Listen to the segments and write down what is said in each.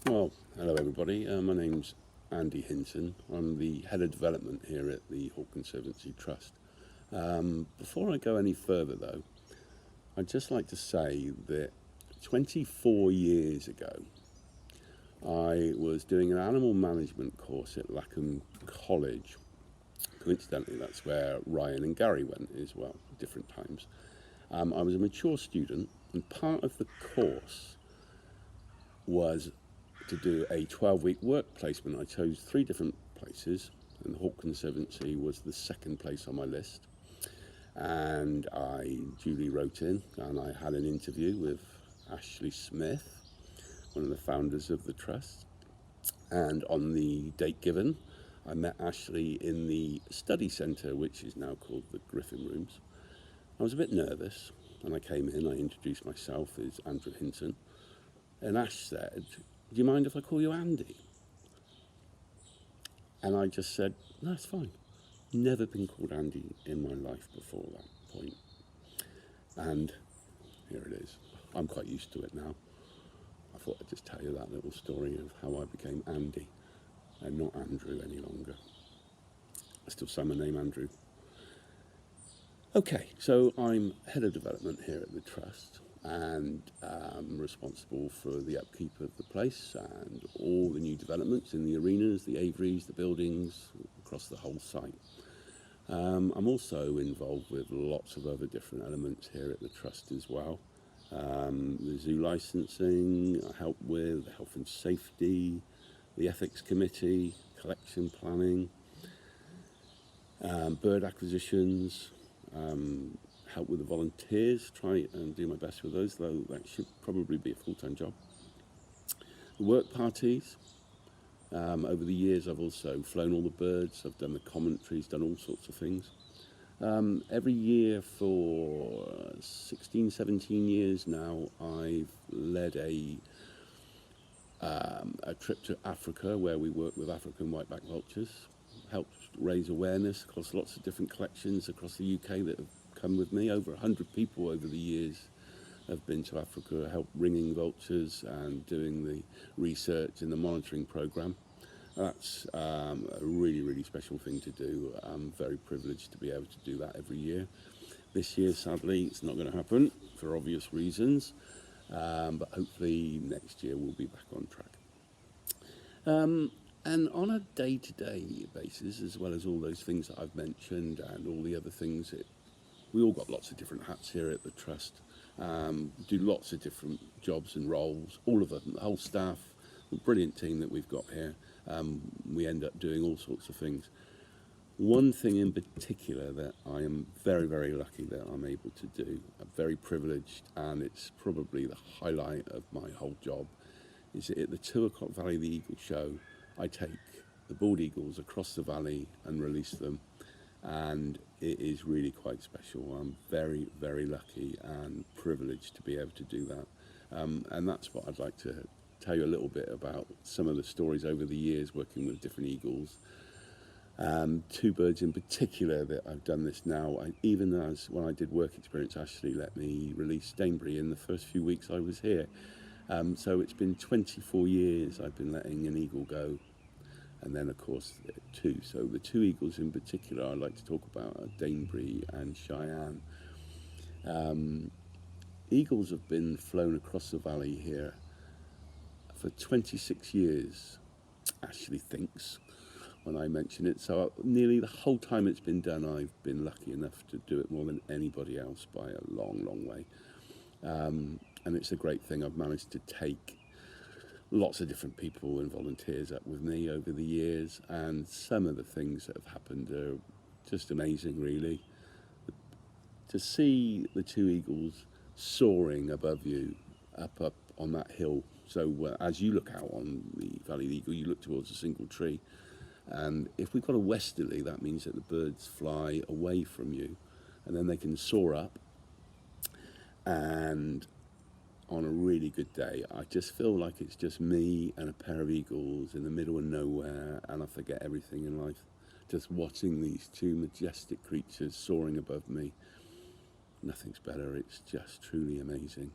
Well, hello everybody. My name's Andy Hinton. I'm the head of development here at the Conservancy Trust. Before I go any further, though, I'd just like to say that 24 years ago, I was doing an animal management course at Lackham College. Coincidentally, that's where Ryan and Gary went as well, different times. I was a mature student, and part of the course was to do a 12-week work placement. I chose 3 different places, and the Hawke Conservancy was the second place on my list. And I duly wrote in, and I had an interview with Ashley Smith, one of the founders of the trust. And on the date given, I met Ashley in the study centre, which is now called the Griffin Rooms. I was a bit nervous, and I came in, I introduced myself as Andrew Hinton, and Ash said, "Do you mind if I call you Andy?" And I just said, "No, it's fine." Never been called Andy in my life before that point. And here it is. I'm quite used to it now. I thought I'd just tell you that little story of how I became Andy and not Andrew any longer. I still say my name Andrew. Okay, so I'm head of development here at the Trust, and responsible for the upkeep of the place and all the new developments in the arenas, the aviaries, the buildings, across the whole site. I'm also involved with lots of other different elements here at the Trust as well. The zoo licensing, I help with health and safety, the ethics committee, collection planning, bird acquisitions, help with the volunteers, try and do my best with those, though that should probably be a full-time job. The work parties, over the years I've also flown all the birds, I've done the commentaries, done all sorts of things. Every year for 16, 17 years now, I've led a trip to Africa where we work with African whiteback vultures, helped raise awareness across lots of different collections across the UK that have come with me. Over 100 people over the years have been to Africa, helped ringing vultures and doing the research and the monitoring programme. That's a really, really special thing to do. I'm very privileged to be able to do that every year. This year, sadly, it's not going to happen for obvious reasons, but hopefully next year we'll be back on track. And on a day-to-day basis, as well as all those things that I've mentioned and all the other things, we all got lots of different hats here at the Trust, do lots of different jobs and roles, all of them, the whole staff, the brilliant team that we've got here. We end up doing all sorts of things. One thing in particular that I am very, very lucky that I'm able to do, I'm very privileged, and it's probably the highlight of my whole job, is that at the 2 o'clock Valley the Eagle show, I take the bald eagles across the valley and release them, and it is really quite special. I'm very, very lucky and privileged to be able to do that, and that's what I'd like to tell you a little bit about some of the stories over the years working with different eagles. 2 birds in particular that I've done this now, even as when I did work experience, Ashley let me release Stainbury in the first few weeks I was here. So it's been 24 years I've been letting an eagle go, and then of course 2. So the 2 eagles in particular I'd like to talk about are Danebury and Cheyenne. Eagles have been flown across the valley here for 26 years, Ashley thinks, when I mention it. So nearly the whole time it's been done, I've been lucky enough to do it more than anybody else by a long, long way. And it's a great thing. I've managed to take lots of different people and volunteers up with me over the years, and some of the things that have happened are just amazing, really. To see the 2 eagles soaring above you, up on that hill. So as you look out on the Valley of the Eagle, you look towards a single tree. And if we've got a westerly, that means that the birds fly away from you, and then they can soar up. And on a really good day, I just feel like it's just me and a pair of eagles in the middle of nowhere, and I forget everything in life, just watching these 2 majestic creatures soaring above me. Nothing's better. It's just truly amazing.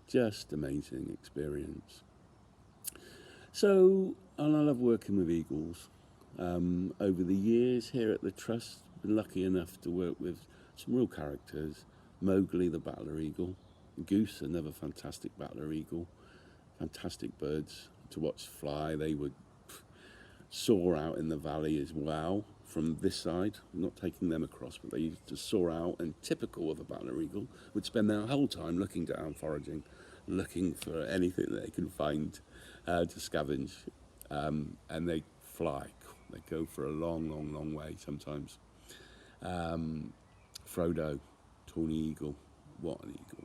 Just amazing experience. So, and I love working with eagles. Over the years here at the Trust, been lucky enough to work with some real characters. Mowgli, the battler eagle. Goose, another fantastic battler eagle. Fantastic birds to watch fly. They would soar out in the valley as well from this side. I'm not taking them across, but they used to soar out, and typical of a battler eagle, would spend their whole time looking down, foraging, looking for anything that they can find to scavenge. And they fly. They go for a long, long, long way sometimes. Frodo, tawny eagle. What an eagle.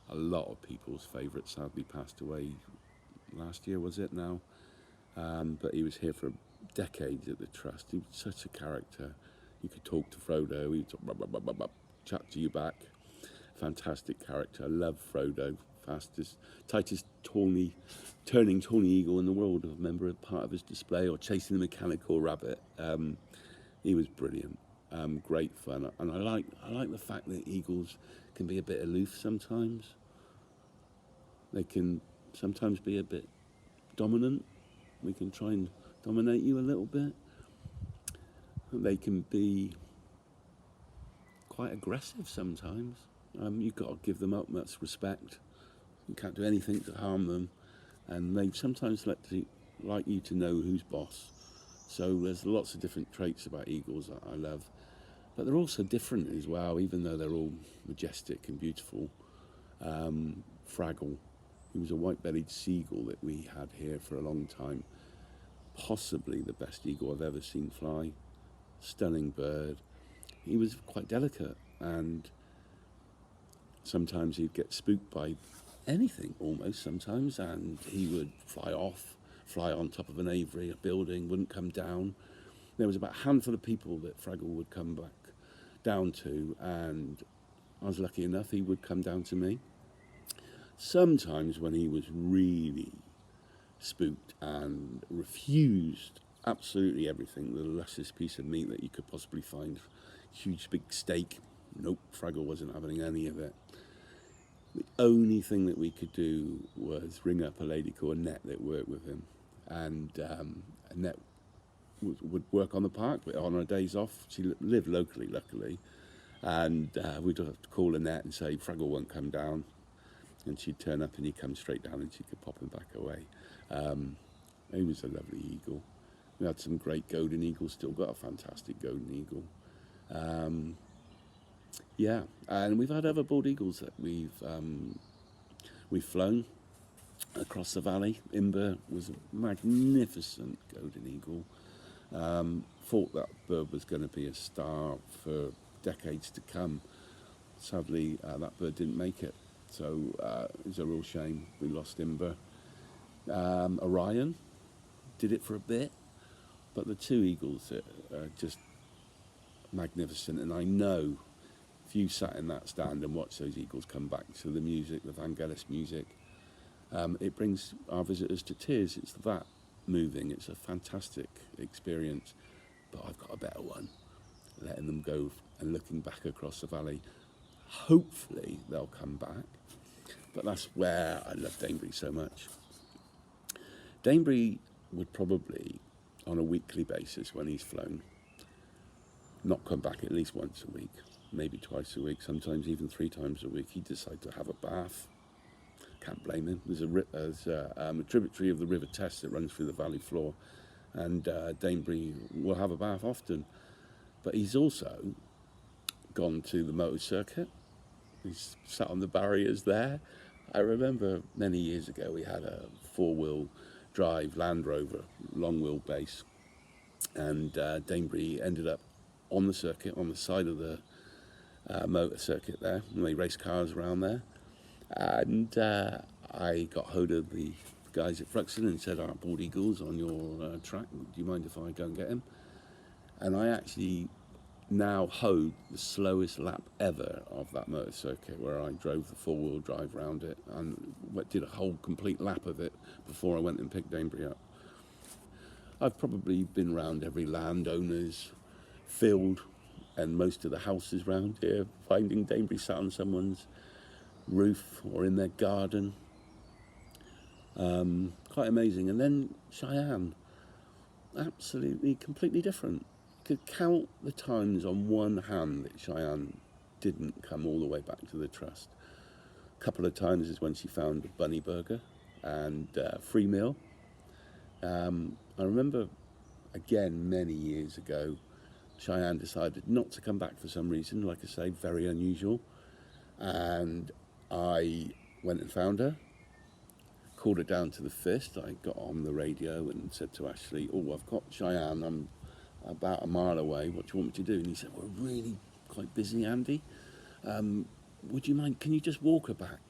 A lot of people's favourite, sadly passed away last year, was it now? But he was here for decades at the Trust. He was such a character. You could talk to Frodo, he would talk, blah, blah, blah, blah, blah, chat to you back. Fantastic character. I love Frodo. Fastest, tightest turning tawny eagle in the world. I remember a part of his display, or chasing a mechanical rabbit. He was brilliant. Great fun, and I like the fact that eagles can be a bit aloof sometimes. They can sometimes be a bit dominant. We can try and dominate you a little bit. They can be quite aggressive sometimes. You've got to give them utmost respect. You can't do anything to harm them, and they sometimes like you to know who's boss. So there's lots of different traits about eagles that I love, but they're also different as well, even though they're all majestic and beautiful. Fraggle, he was a white-bellied seagull that we had here for a long time, possibly the best eagle I've ever seen fly. Stunning bird. He was quite delicate, and sometimes he'd get spooked by anything almost sometimes, and he would fly on top of an aviary, a building, wouldn't come down. There was about a handful of people that Fraggle would come back down to, and I was lucky enough he would come down to me. Sometimes when he was really spooked and refused absolutely everything, the luscious piece of meat that you could possibly find, huge big steak, nope, Fraggle wasn't having any of it. The only thing that we could do was ring up a lady called Annette that worked with him, and Annette would work on the park, but on her days off, she lived locally, luckily, and we'd have to call Annette and say, Fraggle won't come down, and she'd turn up and he'd come straight down, and she could pop him back away. He was a lovely eagle. We had some great golden eagles, still got a fantastic golden eagle. Yeah, and we've had other bald eagles that we've flown across the valley. Imber was a magnificent golden eagle. Thought that bird was going to be a star for decades to come. Sadly, that bird didn't make it, so it was a real shame. We lost Imber. Orion did it for a bit, but the two eagles are just magnificent, and I know if you sat in that stand and watched those eagles come back to the music, the Vangelis music, it brings our visitors to tears. It's that moving. It's a fantastic experience, but I've got a better one, letting them go and looking back across the valley. Hopefully they'll come back, but that's where I love Danebury so much. Danebury would probably, on a weekly basis when he's flown, not come back at least once a week, maybe twice a week, sometimes even 3 times a week. He'd decide to have a bath. Can't blame him. There's a tributary of the River Test that runs through the valley floor, and Danebury will have a bath often. But he's also gone to the motor circuit. He's sat on the barriers there. I remember many years ago we had a 4-wheel drive Land Rover, long wheelbase, and Danebury ended up on the circuit, on the side of the motor circuit there, and they race cars around there. And I got hold of the guys at Fruxton and said, bald eagles on your track, do you mind if I go and get him? And I actually now hoed the slowest lap ever of that motor circuit, where I drove the 4-wheel drive around it and did a whole complete lap of it before I went and picked Danebury up. I've probably been around every landowner's field and most of the houses round here, finding Danebury sat on someone's roof or in their garden. Quite amazing. And then Cheyenne, absolutely, completely different. Could count the times on one hand that Cheyenne didn't come all the way back to the trust. A couple of times is when she found a bunny burger and free meal. I remember, again, many years ago, Cheyenne decided not to come back for some reason, like I say, very unusual. And I went and found her, called her down to the fist. I got on the radio and said to Ashley, "Oh, I've got Cheyenne, I'm about a mile away, what do you want me to do?" And he said, "We're really quite busy, Andy. Would you mind, can you just walk her back?"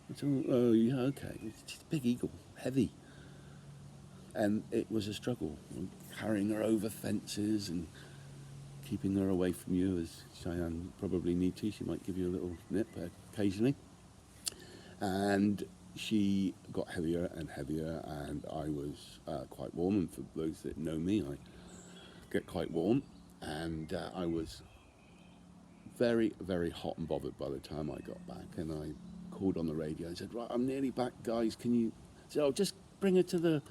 I said, "Oh, yeah, okay." She's a big eagle, heavy. And it was a struggle, carrying her over fences and keeping her away from you, as Cheyenne probably need to. She might give you a little nip occasionally. And she got heavier and heavier, and I was quite warm. And for those that know me, I get quite warm. And I was very, very hot and bothered by the time I got back. And I called on the radio and said, "Right, I'm nearly back, guys. Can you..." So I'll just bring her to the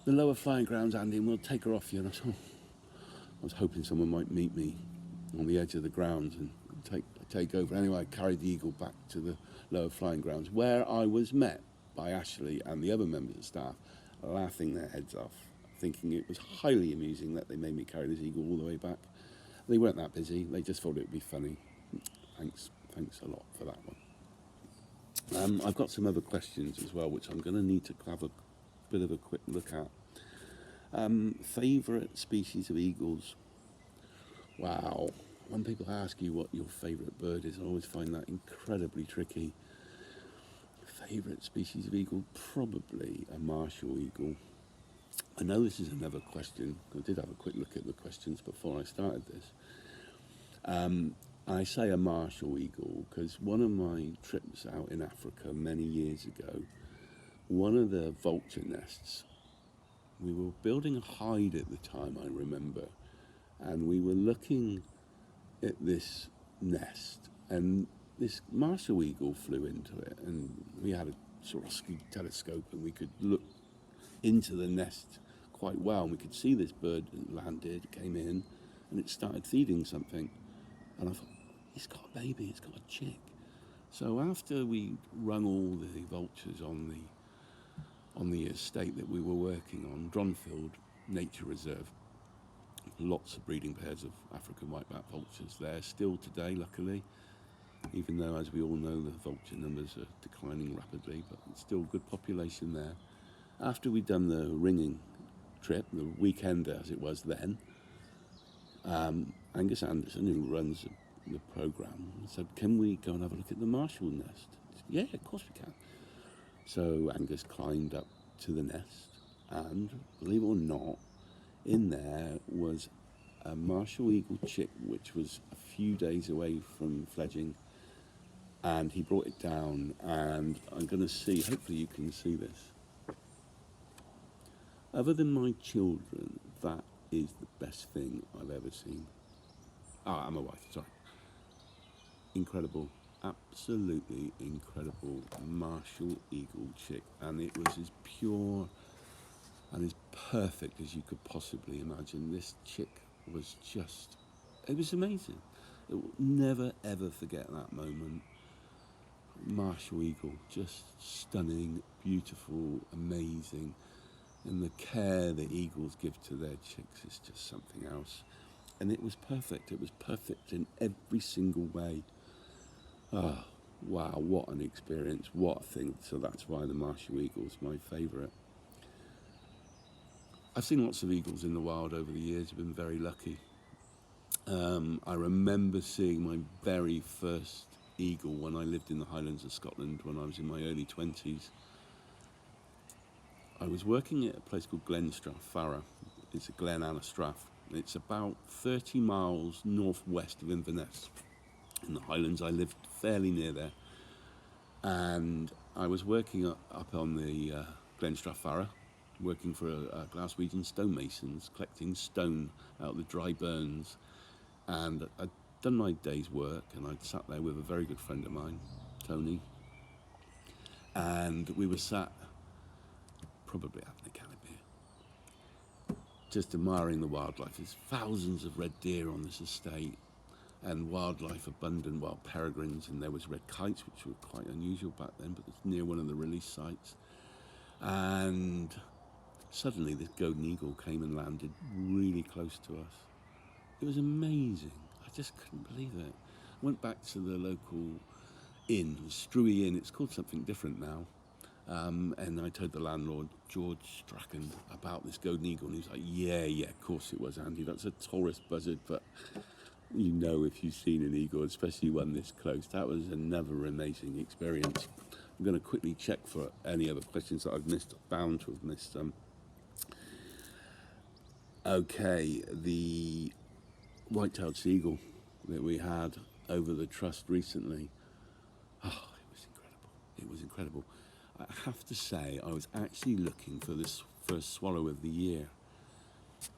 lower flying grounds, Andy, and we'll take her off you. And I was hoping someone might meet me on the edge of the grounds and take over. Anyway, I carried the eagle back to the lower flying grounds, where I was met by Ashley and the other members of staff laughing their heads off, thinking it was highly amusing that they made me carry this eagle all the way back. They weren't that busy. They just thought it would be funny. Thanks a lot for that one. I've got some other questions as well, which I'm going to need to have a bit of a quick look at. Favourite species of eagles? Wow. When people ask you what your favourite bird is, I always find that incredibly tricky. Favourite species of eagle? Probably a martial eagle. I know this is another question. I did have a quick look at the questions before I started this. I say a martial eagle because one of my trips out in Africa many years ago, one of the vulture nests, we were building a hide at the time, I remember, and we were looking at this nest, and this martial eagle flew into it, and we had a sort of telescope, and we could look into the nest quite well, and we could see this bird landed, came in, and it started feeding something, and I thought, it's got a baby, it's got a chick. So after we rung all the vultures on the estate that we were working on, Dronfield Nature Reserve, lots of breeding pairs of African whiteback vultures there still today, luckily, even though, as we all know, the vulture numbers are declining rapidly, but it's still a good population there. After we'd done the ringing trip, the weekend as it was then, Angus Anderson, who runs the programme, said, "Can we go and have a look at the martial nest?" I said, "Yeah, of course we can." So Angus climbed up to the nest, and believe it or not, in there was a martial eagle chick, which was a few days away from fledging, and he brought it down, and I'm going to see, hopefully you can see this. Other than my children, that is the best thing I've ever seen. I'm a wife, sorry. Incredible, absolutely incredible martial eagle chick, and it was as pure and as perfect as you could possibly imagine. This chick was just, it was amazing. It will never ever forget that moment. Martial eagle, just stunning, beautiful, amazing, and the care that eagles give to their chicks is just something else. And it was perfect. It was perfect in every single way. Oh, wow, what an experience, what a thing. So that's why the martial eagle is my favourite. I've seen lots of eagles in the wild over the years. I've been very lucky. I remember seeing my very first eagle when I lived in the Highlands of Scotland when I was in my early 20s. I was working at a place called Glenstrath Farrar. It's a Glen and a Strath. It's about 30 miles northwest of Inverness. In the Highlands, I lived fairly near there. And I was working up on the Glenstrath Farrar, working for a Glaswegian stonemasons, collecting stone out of the dry burns. And I'd done my day's work, and I'd sat there with a very good friend of mine, Tony. And we were sat probably having a can of beer. Just admiring the wildlife. There's thousands of red deer on this estate, and wildlife abundant, wild peregrines, and there was red kites, which were quite unusual back then, but it's near one of the release sites. And suddenly this golden eagle came and landed really close to us. It was amazing. I just couldn't believe it. I went back to the local inn, Struy Inn. It's called something different now. And I told the landlord, George Strachan, about this golden eagle. And he was like, yeah, of course it was, Andy. That's a tourist buzzard, but you know if you've seen an eagle, especially one this close. That was another amazing experience. I'm going to quickly check for any other questions that I've missed. I'm bound to have missed some. Okay, the white-tailed seagull that we had over the trust recently. Oh, it was incredible. It was incredible. I have to say, I was actually looking for this first swallow of the year.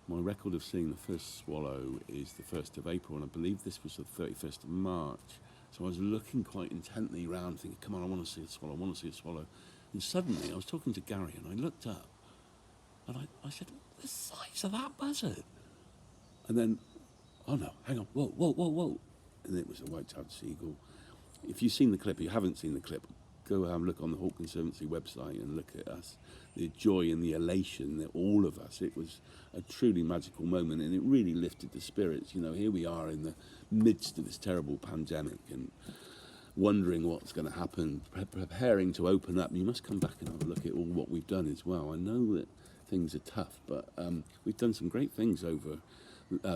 My record of seeing the first swallow is the 1st of April, and I believe this was the 31st of March. So I was looking quite intently around, thinking, come on, I want to see a swallow, I want to see a swallow. And suddenly, I was talking to Gary, and I looked up, and I said, the size of that buzzard. And then, oh no, hang on, whoa. And it was a white-tailed seagull. If you've seen the clip, if you haven't seen the clip, go have a look on the Conservancy website and look at us. The joy and the elation that all of us, it was a truly magical moment, and it really lifted the spirits. You know, here we are in the midst of this terrible pandemic and wondering what's going to happen, preparing to open up. You must come back and have a look at all what we've done as well. I know that things are tough, but we've done some great things over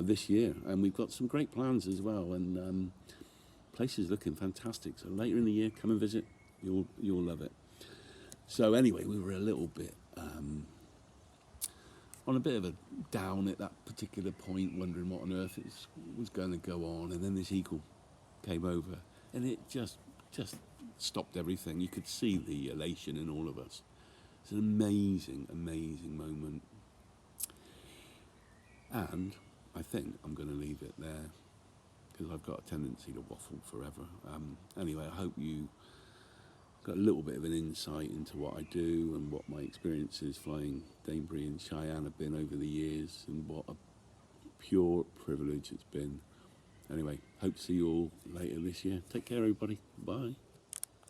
this year, and we've got some great plans as well, and places looking fantastic. So later in the year, come and visit. You'll love it. So anyway, we were a little bit on a bit of a down at that particular point, wondering what on earth was going to go on, and then this eagle came over, and it just stopped everything. You could see the elation in all of us. It's an amazing moment, and I think I'm going to leave it there because I've got a tendency to waffle forever. Anyway, I hope you got a little bit of an insight into what I do and what my experiences flying Danebury and Cheyenne have been over the years, and what a pure privilege it's been. Anyway, hope to see you all later this year. Take care, everybody. Bye.